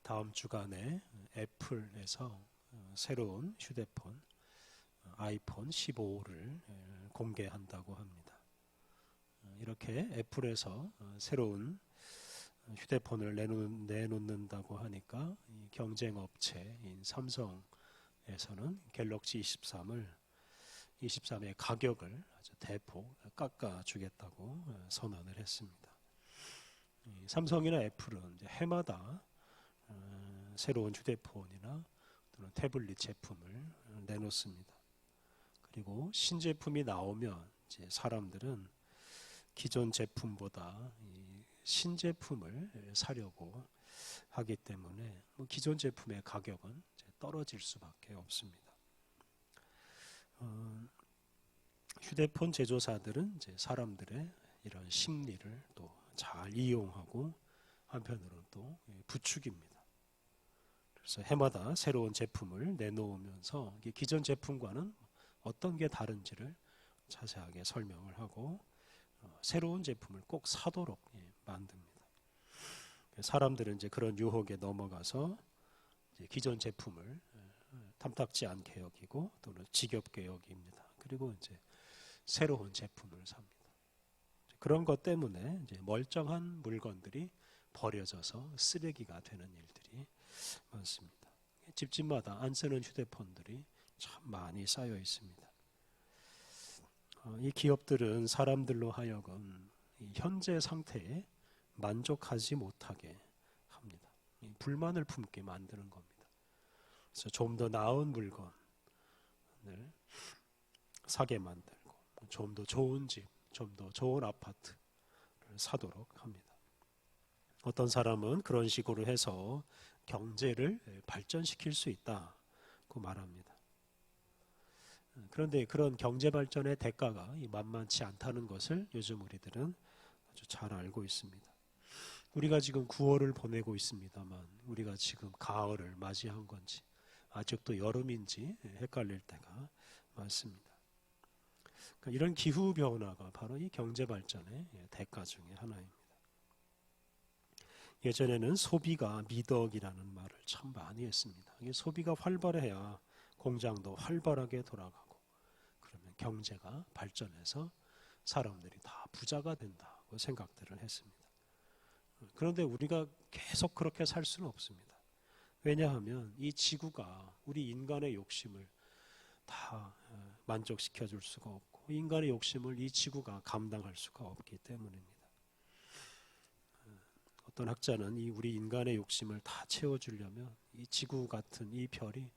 다음 주간에 애플에서 새로운 휴대폰 아이폰 15를 공개한다고 합니다. 이렇게 애플에서 새로운 휴대폰을 내놓는다고 하니까 경쟁 업체인 삼성에서는 갤럭시 23의 가격을 아주 대폭 깎아주겠다고 선언을 했습니다. 삼성이나 애플은 이제 해마다 새로운 휴대폰이나 또는 태블릿 제품을 내놓습니다. 그리고 신제품이 나오면 이제 사람들은 기존 제품보다 신제품을 사려고 하기 때문에 기존 제품의 가격은 떨어질 수밖에 없습니다. 휴대폰 제조사들은 이제 사람들의 이런 심리를 또 잘 이용하고 한편으로는 또 부추깁니다. 그래서 해마다 새로운 제품을 내놓으면서 기존 제품과는 어떤 게 다른지를 자세하게 설명을 하고 새로운 제품을 꼭 사도록 만듭니다. 사람들은 이제 그런 유혹에 넘어가서 이제 기존 제품을 탐탁지 않게 여기고 또는 지겹게 여깁니다. 그리고 이제 새로운 제품을 삽니다. 그런 것 때문에 이제 멀쩡한 물건들이 버려져서 쓰레기가 되는 일들이 많습니다. 집집마다 안 쓰는 휴대폰들이 참 많이 쌓여 있습니다. 이 기업들은 사람들로 하여금 현재 상태에 만족하지 못하게 합니다. 불만을 품게 만드는 겁니다. 그래서 좀 더 나은 물건을 사게 만들고 좀 더 좋은 집, 좀 더 좋은 아파트를 사도록 합니다. 어떤 사람은 그런 식으로 해서 경제를 발전시킬 수 있다고 말합니다. 그런데 그런 경제 발전의 대가가 만만치 않다는 것을 요즘 우리들은 아주 잘 알고 있습니다. 우리가 지금 9월을 보내고 있습니다만 우리가 지금 가을을 맞이한 건지 아직도 여름인지 헷갈릴 때가 많습니다. 그러니까 이런 기후 변화가 바로 이 경제 발전의 대가 중에 하나입니다. 예전에는 소비가 미덕이라는 말을 참 많이 했습니다. 소비가 활발해야 공장도 활발하게 돌아가고 그러면 경제가 발전해서 사람들이 다 부자가 된다고 생각들을 했습니다. 그런데 우리가 계속 그렇게 살 수는 없습니다. 왜냐하면 이 지구가 우리 인간의 욕심을 다 만족시켜 줄 수가 없고 인간의 욕심을 이 지구가 감당할 수가 없기 때문입니다. 어떤 학자는 이 우리 인간의 욕심을 다 채워주려면 이 지구 같은 이 별이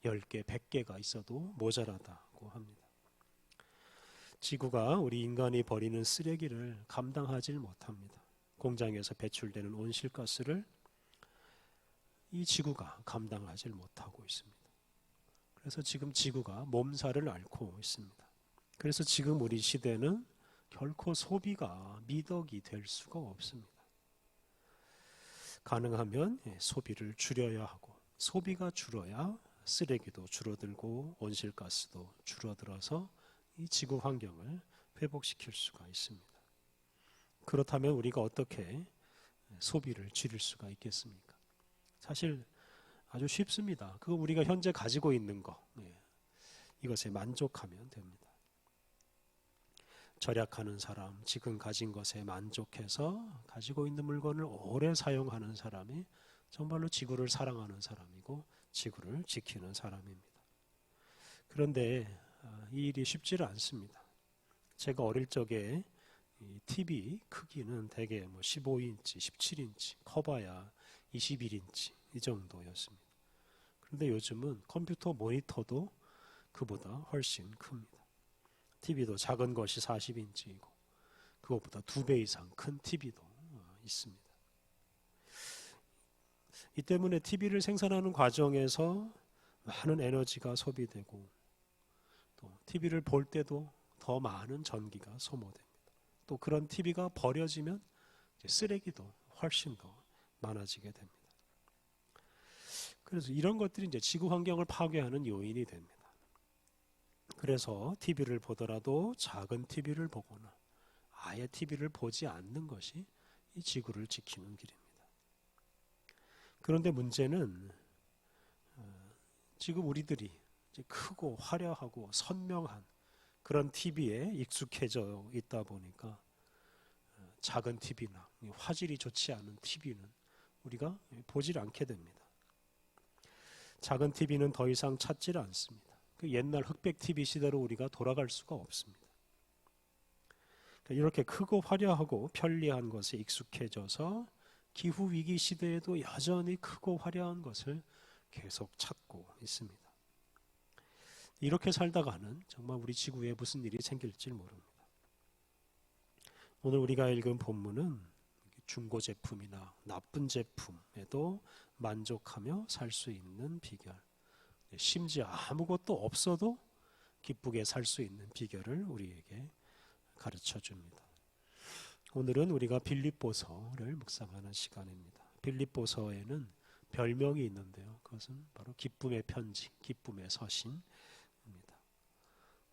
10개, 100개가 있어도 모자라다고 합니다. 지구가 우리 인간이 버리는 쓰레기를 감당하지 못합니다. 공장에서 배출되는 온실가스를 이 지구가 감당하지 못하고 있습니다. 그래서 지금 지구가 몸살을 앓고 있습니다. 그래서 지금 우리 시대는 결코 소비가 미덕이 될 수가 없습니다. 가능하면 소비를 줄여야 하고 소비가 줄어야 쓰레기도 줄어들고 온실가스도 줄어들어서 이 지구 환경을 회복시킬 수가 있습니다. 그렇다면 우리가 어떻게 소비를 줄일 수가 있겠습니까? 사실 아주 쉽습니다. 그거 우리가 현재 가지고 있는 거 이것에 만족하면 됩니다. 절약하는 사람, 지금 가진 것에 만족해서 가지고 있는 물건을 오래 사용하는 사람이 정말로 지구를 사랑하는 사람이고 지구를 지키는 사람입니다. 그런데 이 일이 쉽지는 않습니다. 제가 어릴 적에 TV 크기는 대개 15인치, 17인치, 커봐야 21인치 이 정도였습니다. 그런데 요즘은 컴퓨터 모니터도 그보다 훨씬 큽니다. TV도 작은 것이 40인치이고 그것보다 2배 이상 큰 TV도 있습니다. 이 때문에 TV를 생산하는 과정에서 많은 에너지가 소비되고 또 TV를 볼 때도 더 많은 전기가 소모됩니다. 또 그런 TV가 버려지면 쓰레기도 훨씬 더 많아지게 됩니다. 그래서 이런 것들이 이제 지구 환경을 파괴하는 요인이 됩니다. 그래서 TV를 보더라도 작은 TV를 보거나 아예 TV를 보지 않는 것이 이 지구를 지키는 길입니다. 그런데 문제는 지금 우리들이 이제 크고 화려하고 선명한 그런 TV에 익숙해져 있다 보니까 작은 TV나 화질이 좋지 않은 TV는 우리가 보질 않게 됩니다. 작은 TV는 더 이상 찾질 않습니다. 그 옛날 흑백 TV 시대로 우리가 돌아갈 수가 없습니다. 이렇게 크고 화려하고 편리한 것에 익숙해져서 기후위기 시대에도 여전히 크고 화려한 것을 계속 찾고 있습니다. 이렇게 살다가는 정말 우리 지구에 무슨 일이 생길지 모릅니다. 오늘 우리가 읽은 본문은 중고 제품이나 나쁜 제품에도 만족하며 살 수 있는 비결, 심지어 아무것도 없어도 기쁘게 살 수 있는 비결을 우리에게 가르쳐 줍니다. 오늘은 우리가 빌립보서를 묵상하는 시간입니다. 빌립보서에는 별명이 있는데요. 그것은 바로 기쁨의 편지, 기쁨의 서신입니다.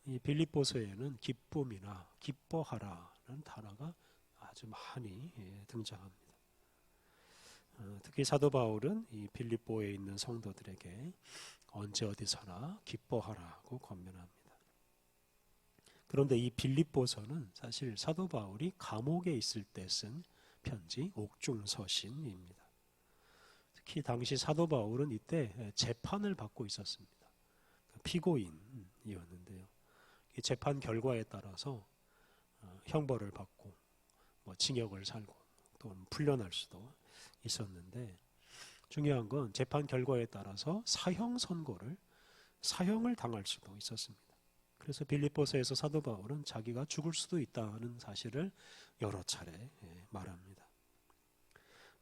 이 빌립보서에는 기쁨이나 기뻐하라는 단어가 아주 많이 등장합니다. 특히 사도 바울은 이 빌립보에 있는 성도들에게 언제 어디서나 기뻐하라고 권면합니다. 그런데 이 빌립보서는 사실 사도 바울이 감옥에 있을 때 쓴 편지, 옥중서신입니다. 특히 당시 사도 바울은 이때 재판을 받고 있었습니다. 피고인이었는데요. 이 재판 결과에 따라서 형벌을 받고 징역을 살고 또는 풀려날 수도 있었는데, 중요한 건 재판 결과에 따라서 사형 선고를 사형을 당할 수도 있었습니다. 그래서 빌립보서에서 사도 바울은 자기가 죽을 수도 있다는 사실을 여러 차례 말합니다.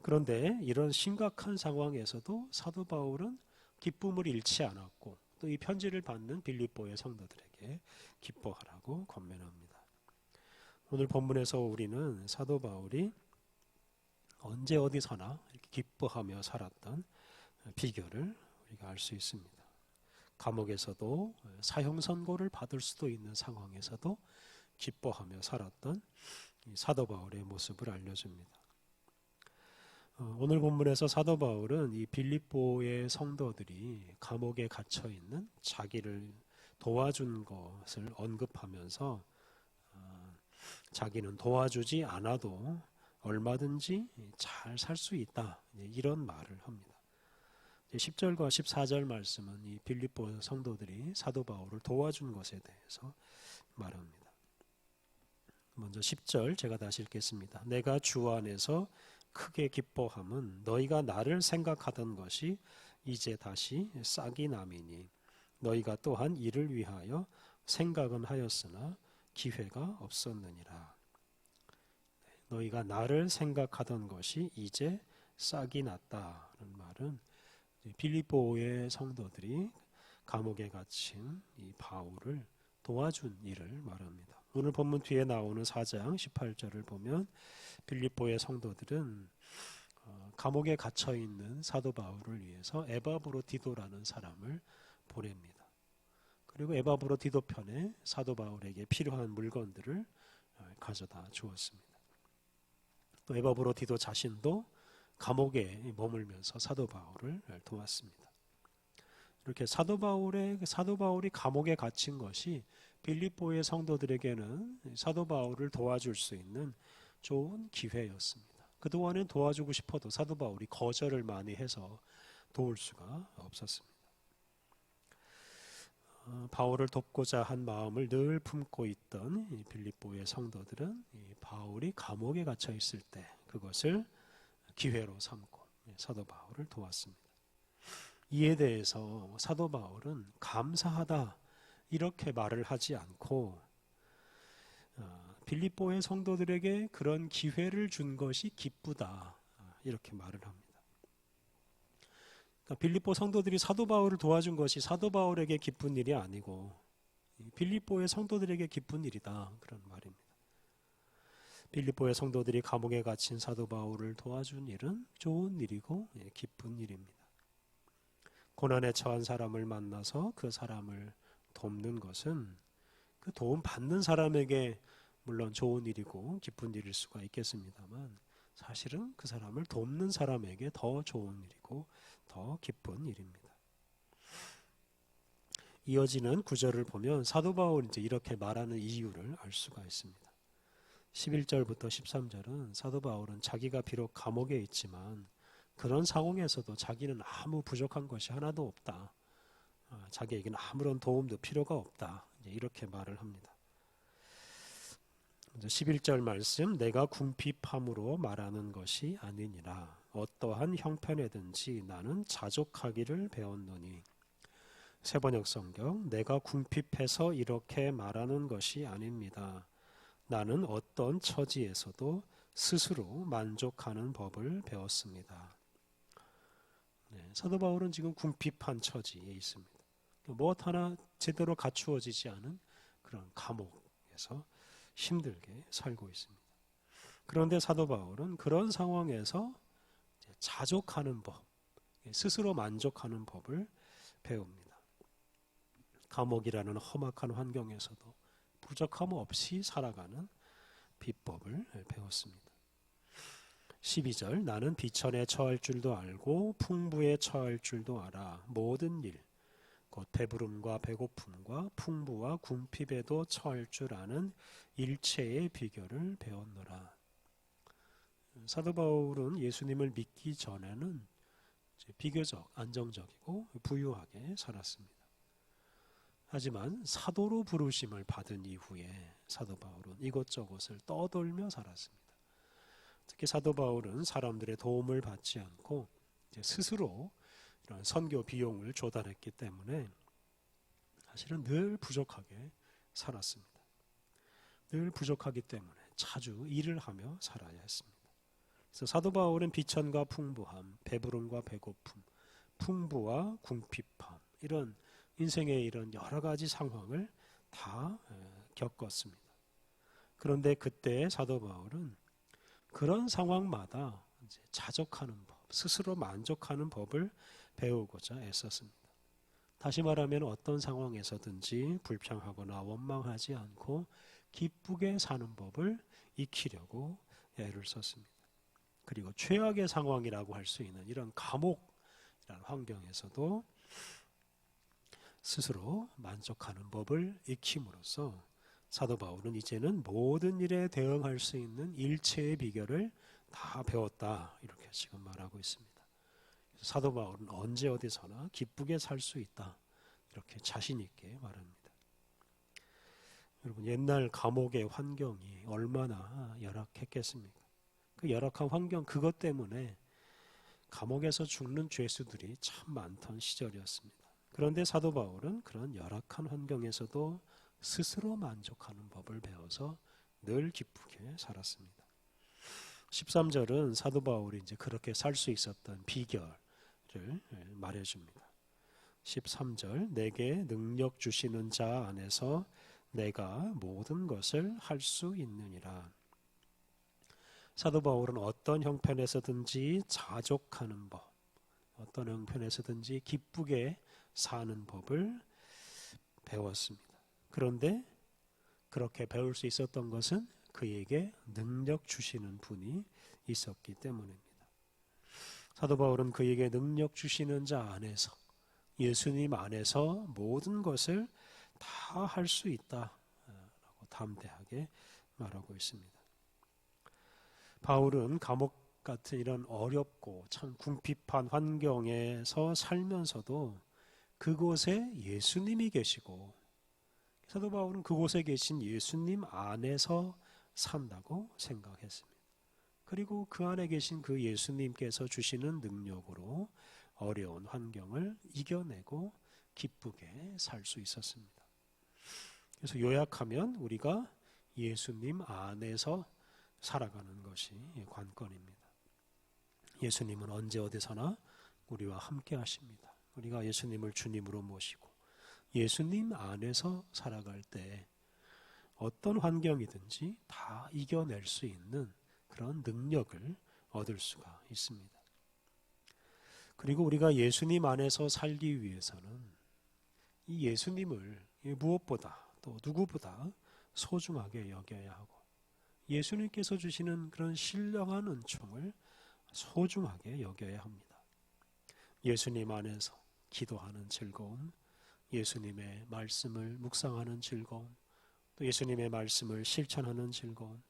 그런데 이런 심각한 상황에서도 사도 바울은 기쁨을 잃지 않았고 또 이 편지를 받는 빌립보의 성도들에게 기뻐하라고 권면합니다. 오늘 본문에서 우리는 사도 바울이 언제 어디서나 이렇게 기뻐하며 살았던 비결을 우리가 알 수 있습니다. 감옥에서도 사형 선고를 받을 수도 있는 상황에서도 기뻐하며 살았던 사도 바울의 모습을 알려줍니다. 오늘 본문에서 사도 바울은 이 빌립보의 성도들이 감옥에 갇혀 있는 자기를 도와준 것을 언급하면서 자기는 도와주지 않아도 얼마든지 잘 살 수 있다, 이런 말을 합니다. 10절과 14절 말씀은 이 빌립보 성도들이 사도 바울을 도와준 것에 대해서 말합니다. 먼저 10절 제가 다시 읽겠습니다. 내가 주 안에서 크게 기뻐함은 너희가 나를 생각하던 것이 이제 다시 싹이 남이니 너희가 또한 이를 위하여 생각은 하였으나 기회가 없었느니라. 너희가 나를 생각하던 것이 이제 싹이 났다는 말은 빌립보의 성도들이 감옥에 갇힌 이 바울을 도와준 일을 말합니다. 오늘 본문 뒤에 나오는 4장 18절을 보면 빌립보의 성도들은 감옥에 갇혀 있는 사도 바울을 위해서 에바브로디도라는 사람을 보냅니다. 그리고 에바브로디도 편에 사도 바울에게 필요한 물건들을 가져다 주었습니다. 또 에바브로디도 자신도 감옥에 머물면서 사도 바울을 도왔습니다. 이렇게 사도 바울이 감옥에 갇힌 것이 빌립보의 성도들에게는 사도 바울을 도와줄 수 있는 좋은 기회였습니다. 그동안엔 도와주고 싶어도 사도 바울이 거절을 많이 해서 도울 수가 없었습니다. 바울을 돕고자 한 마음을 늘 품고 있던 이 빌립보의 성도들은 이 바울이 감옥에 갇혀 있을 때 그것을 기회로 삼고 사도 바울을 도왔습니다. 이에 대해서 사도 바울은 감사하다 이렇게 말을 하지 않고 빌립보의 성도들에게 그런 기회를 준 것이 기쁘다 이렇게 말을 합니다. 그러니까 빌립보 성도들이 사도 바울을 도와준 것이 사도 바울에게 기쁜 일이 아니고 빌립보의 성도들에게 기쁜 일이다 그런 말입니다. 빌립보의 성도들이 감옥에 갇힌 사도 바울을 도와준 일은 좋은 일이고 기쁜 일입니다. 고난에 처한 사람을 만나서 그 사람을 돕는 것은 그 도움 받는 사람에게 물론 좋은 일이고 기쁜 일일 수가 있겠습니다만 사실은 그 사람을 돕는 사람에게 더 좋은 일이고 더 기쁜 일입니다. 이어지는 구절을 보면 사도 바울이 이제 이렇게 말하는 이유를 알 수가 있습니다. 11절부터 13절은 사도 바울은 자기가 비록 감옥에 있지만 그런 상황에서도 자기는 아무 부족한 것이 하나도 없다. 자기에게는 아무런 도움도 필요가 없다. 이렇게 말을 합니다. 11절 말씀, 내가 궁핍함으로 말하는 것이 아니니라. 어떠한 형편에든지 나는 자족하기를 배웠노니. 세번역 성경, 내가 궁핍해서 이렇게 말하는 것이 아닙니다. 나는 어떤 처지에서도 스스로 만족하는 법을 배웠습니다. 사도 바울은 지금 궁핍한 처지에 있습니다. 무엇 하나 제대로 갖추어지지 않은 그런 감옥에서 힘들게 살고 있습니다. 그런데 사도 바울은 그런 상황에서 자족하는 법, 스스로 만족하는 법을 배웁니다. 감옥이라는 험악한 환경에서도 부족함 없이 살아가는 비법을 배웠습니다. 12절, 나는 비천에 처할 줄도 알고 풍부에 처할 줄도 알아. 모든 일, 곧 배부름과 배고픔과 풍부와 궁핍에도 처할 줄 아는 일체의 비결을 배웠노라. 사도 바울은 예수님을 믿기 전에는 비교적 안정적이고 부유하게 살았습니다. 하지만 사도로 부르심을 받은 이후에 사도 바울은 이곳저곳을 떠돌며 살았습니다. 특히 사도 바울은 사람들의 도움을 받지 않고 스스로 이런 선교 비용을 조달했기 때문에 사실은 늘 부족하게 살았습니다. 늘 부족하기 때문에 자주 일을 하며 살아야 했습니다. 그래서 사도 바울은 비천과 풍부함, 배부름과 배고픔, 풍부와 궁핍함, 이런 인생의 이런 여러 가지 상황을 다 겪었습니다. 그런데 그때 사도 바울은 그런 상황마다 이제 자족하는 법, 스스로 만족하는 법을 배우고자 애썼습니다. 다시 말하면 어떤 상황에서든지 불평하거나 원망하지 않고 기쁘게 사는 법을 익히려고 애를 썼습니다. 그리고 최악의 상황이라고 할 수 있는 이런 감옥이라는 환경에서도 스스로 만족하는 법을 익힘으로써 사도 바울은 이제는 모든 일에 대응할 수 있는 일체의 비결을 다 배웠다, 이렇게 지금 말하고 있습니다. 사도 바울은 언제 어디서나 기쁘게 살 수 있다, 이렇게 자신 있게 말합니다. 여러분, 옛날 감옥의 환경이 얼마나 열악했겠습니까? 그 열악한 환경, 그것 때문에 감옥에서 죽는 죄수들이 참 많던 시절이었습니다. 그런데 사도 바울은 그런 열악한 환경에서도 스스로 만족하는 법을 배워서 늘 기쁘게 살았습니다. 13절은 사도 바울이 이제 그렇게 살 수 있었던 비결을 말해줍니다. 13절, 내게 능력 주시는 자 안에서 내가 모든 것을 할 수 있느니라. 사도 바울은 어떤 형편에서든지 자족하는 법, 어떤 형편에서든지 기쁘게 사는 법을 배웠습니다. 그런데 그렇게 배울 수 있었던 것은 그에게 능력 주시는 분이 있었기 때문입니다. 사도 바울은 그에게 능력 주시는 자 안에서, 예수님 안에서 모든 것을 다 할 수 있다라고 담대하게 말하고 있습니다. 바울은 감옥 같은 이런 어렵고 참 궁핍한 환경에서 살면서도 그곳에 예수님이 계시고, 사도 바울은 그곳에 계신 예수님 안에서 산다고 생각했습니다. 그리고 그 안에 계신 그 예수님께서 주시는 능력으로 어려운 환경을 이겨내고 기쁘게 살 수 있었습니다. 그래서 요약하면 우리가 예수님 안에서 살아가는 것이 관건입니다. 예수님은 언제 어디서나 우리와 함께 하십니다. 우리가 예수님을 주님으로 모시고 예수님 안에서 살아갈 때 어떤 환경이든지 다 이겨낼 수 있는 그런 능력을 얻을 수가 있습니다. 그리고 우리가 예수님 안에서 살기 위해서는 이 예수님을 무엇보다 또 누구보다 소중하게 여겨야 하고, 예수님께서 주시는 그런 신령한 은총을 소중하게 여겨야 합니다. 예수님 안에서 기도하는 즐거움, 예수님의 말씀을 묵상하는 즐거움, 또 예수님의 말씀을 실천하는 즐거움,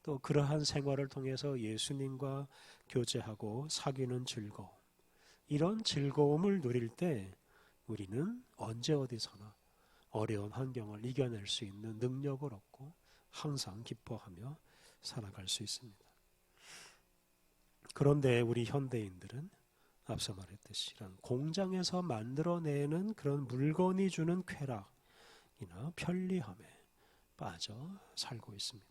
또 그러한 생활을 통해서 예수님과 교제하고 사귀는 즐거움, 이런 즐거움을 누릴 때 우리는 언제 어디서나 어려운 환경을 이겨낼 수 있는 능력을 얻고 항상 기뻐하며 살아갈 수 있습니다. 그런데 우리 현대인들은 앞서 말했듯이 이런 공장에서 만들어내는 그런 물건이 주는 쾌락이나 편리함에 빠져 살고 있습니다.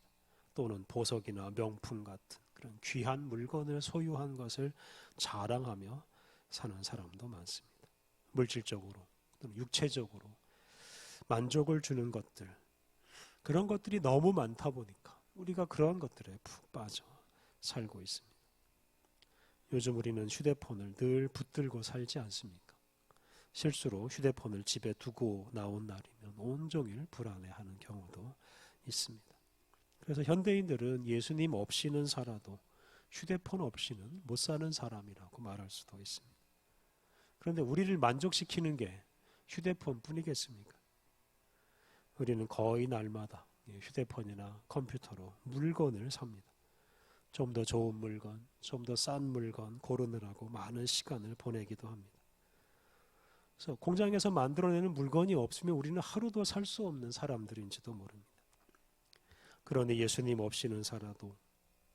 또는 보석이나 명품 같은 그런 귀한 물건을 소유한 것을 자랑하며 사는 사람도 많습니다. 물질적으로 또는 육체적으로 만족을 주는 것들, 그런 것들이 너무 많다 보니까 우리가 그런 것들에 푹 빠져 살고 있습니다. 요즘 우리는 휴대폰을 늘 붙들고 살지 않습니까? 실수로 휴대폰을 집에 두고 나온 날이면 온종일 불안해하는 경우도 있습니다. 그래서 현대인들은 예수님 없이는 살아도 휴대폰 없이는 못 사는 사람이라고 말할 수도 있습니다. 그런데 우리를 만족시키는 게 휴대폰뿐이겠습니까? 우리는 거의 날마다 휴대폰이나 컴퓨터로 물건을 삽니다. 좀 더 좋은 물건, 좀 더 싼 물건 고르느라고 많은 시간을 보내기도 합니다. 그래서 공장에서 만들어내는 물건이 없으면 우리는 하루도 살 수 없는 사람들인지도 모릅니다. 그러니 예수님 없이는 살아도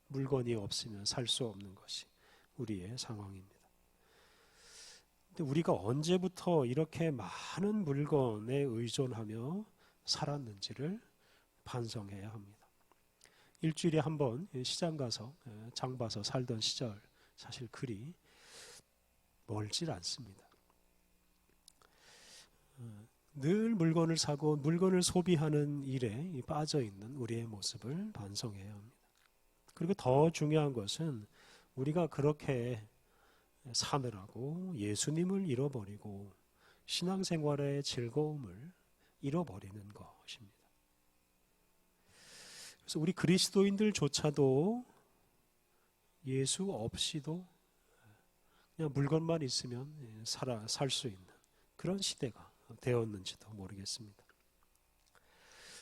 물건이 없으면 살 수 없는 것이 우리의 상황입니다. 근데 우리가 언제부터 이렇게 많은 물건에 의존하며 살았는지를 반성해야 합니다. 일주일에 한 번 시장 가서 장 봐서 살던 시절 사실 그리 멀질 않습니다. 늘 물건을 사고 물건을 소비하는 일에 빠져 있는 우리의 모습을 반성해야 합니다. 그리고 더 중요한 것은 우리가 그렇게 사느라고 예수님을 잃어버리고 신앙생활의 즐거움을 잃어버리는 것입니다. 그래서 우리 그리스도인들조차도 예수 없이도 그냥 물건만 있으면 살 수 있는 그런 시대가 되었는지도 모르겠습니다.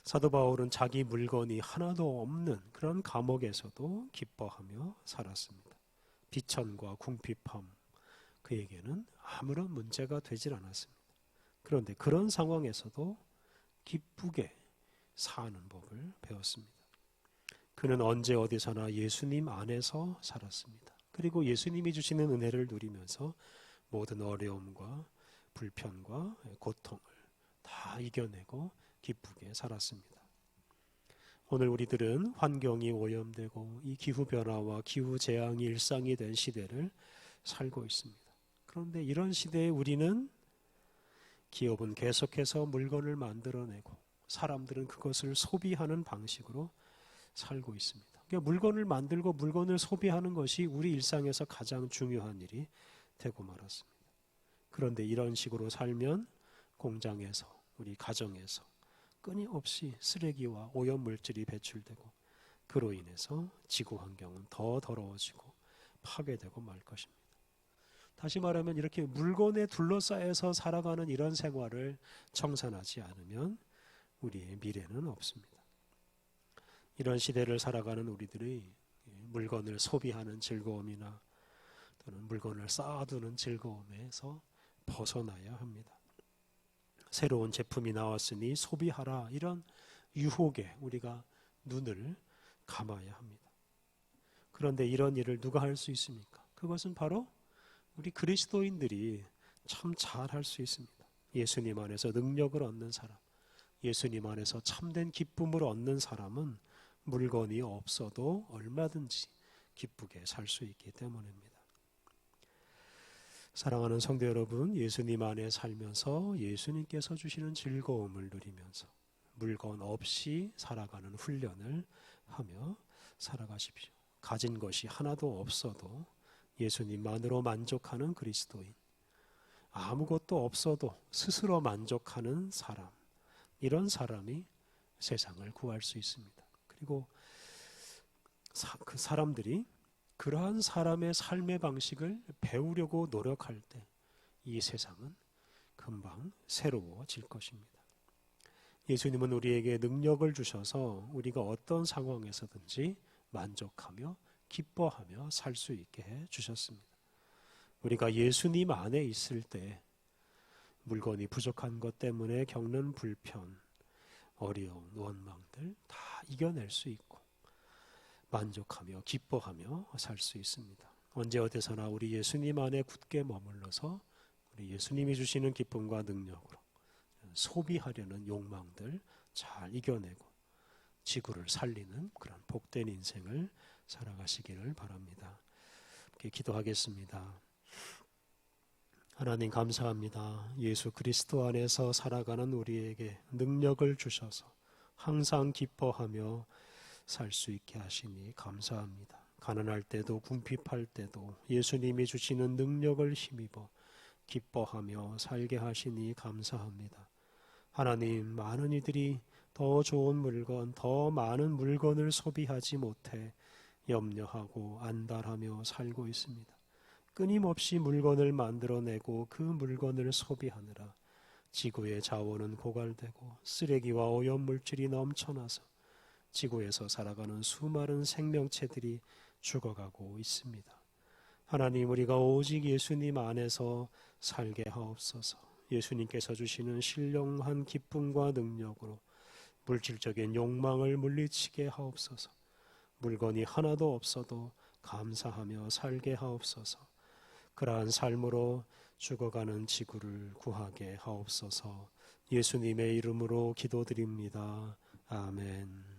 사도 바울은 자기 물건이 하나도 없는 그런 감옥에서도 기뻐하며 살았습니다. 비천과 궁핍함, 그에게는 아무런 문제가 되질 않았습니다. 그런데 그런 상황에서도 기쁘게 사는 법을 배웠습니다. 그는 언제 어디서나 예수님 안에서 살았습니다. 그리고 예수님이 주시는 은혜를 누리면서 모든 어려움과 불편과 고통을 다 이겨내고 기쁘게 살았습니다. 오늘 우리들은 환경이 오염되고 이 기후변화와 기후재앙이 일상이 된 시대를 살고 있습니다. 그런데 이런 시대에 우리는 기업은 계속해서 물건을 만들어내고 사람들은 그것을 소비하는 방식으로 살고 있습니다. 그러니까 물건을 만들고 물건을 소비하는 것이 우리 일상에서 가장 중요한 일이 되고 말았습니다. 그런데 이런 식으로 살면 공장에서 우리 가정에서 끊임없이 쓰레기와 오염물질이 배출되고 그로 인해서 지구 환경은 더 더러워지고 파괴되고 말 것입니다. 다시 말하면 이렇게 물건에 둘러싸여서 살아가는 이런 생활을 청산하지 않으면 우리의 미래는 없습니다. 이런 시대를 살아가는 우리들이 물건을 소비하는 즐거움이나 또는 물건을 쌓아두는 즐거움에서 벗어나야 합니다. 새로운 제품이 나왔으니 소비하라, 이런 유혹에 우리가 눈을 감아야 합니다. 그런데 이런 일을 누가 할 수 있습니까? 그것은 바로 우리 그리스도인들이 참 잘 할 수 있습니다. 예수님 안에서 능력을 얻는 사람, 예수님 안에서 참된 기쁨을 얻는 사람은 물건이 없어도 얼마든지 기쁘게 살 수 있기 때문입니다. 사랑하는 성도 여러분, 예수님 안에 살면서 예수님께서 주시는 즐거움을 누리면서 물건 없이 살아가는 훈련을 하며 살아가십시오. 가진 것이 하나도 없어도 예수님만으로 만족하는 그리스도인, 아무것도 없어도 스스로 만족하는 사람, 이런 사람이 세상을 구할 수 있습니다. 그리고 그 사람들이 그러한 사람의 삶의 방식을 배우려고 노력할 때 이 세상은 금방 새로워질 것입니다. 예수님은 우리에게 능력을 주셔서 우리가 어떤 상황에서든지 만족하며 기뻐하며 살 수 있게 해 주셨습니다. 우리가 예수님 안에 있을 때 물건이 부족한 것 때문에 겪는 불편, 어려움, 원망들 다 이겨낼 수 있고 만족하며 기뻐하며 살 수 있습니다. 언제 어디서나 우리 예수님 안에 굳게 머물러서 우리 예수님이 주시는 기쁨과 능력으로 소비하려는 욕망들 잘 이겨내고 지구를 살리는 그런 복된 인생을 살아가시기를 바랍니다. 이렇게 기도하겠습니다. 하나님 감사합니다. 예수 그리스도 안에서 살아가는 우리에게 능력을 주셔서 항상 기뻐하며 살 수 있게 하시니 감사합니다. 가난할 때도 궁핍할 때도 예수님이 주시는 능력을 힘입어 기뻐하며 살게 하시니 감사합니다. 하나님, 많은 이들이 더 좋은 물건, 더 많은 물건을 소비하지 못해 염려하고 안달하며 살고 있습니다. 끊임없이 물건을 만들어내고 그 물건을 소비하느라 지구의 자원은 고갈되고 쓰레기와 오염물질이 넘쳐나서 지구에서 살아가는 수많은 생명체들이 죽어가고 있습니다. 하나님, 우리가 오직 예수님 안에서 살게 하옵소서. 예수님께서 주시는 신령한 기쁨과 능력으로 물질적인 욕망을 물리치게 하옵소서. 물건이 하나도 없어도 감사하며 살게 하옵소서. 그러한 삶으로 죽어가는 지구를 구하게 하옵소서. 예수님의 이름으로 기도드립니다. 아멘.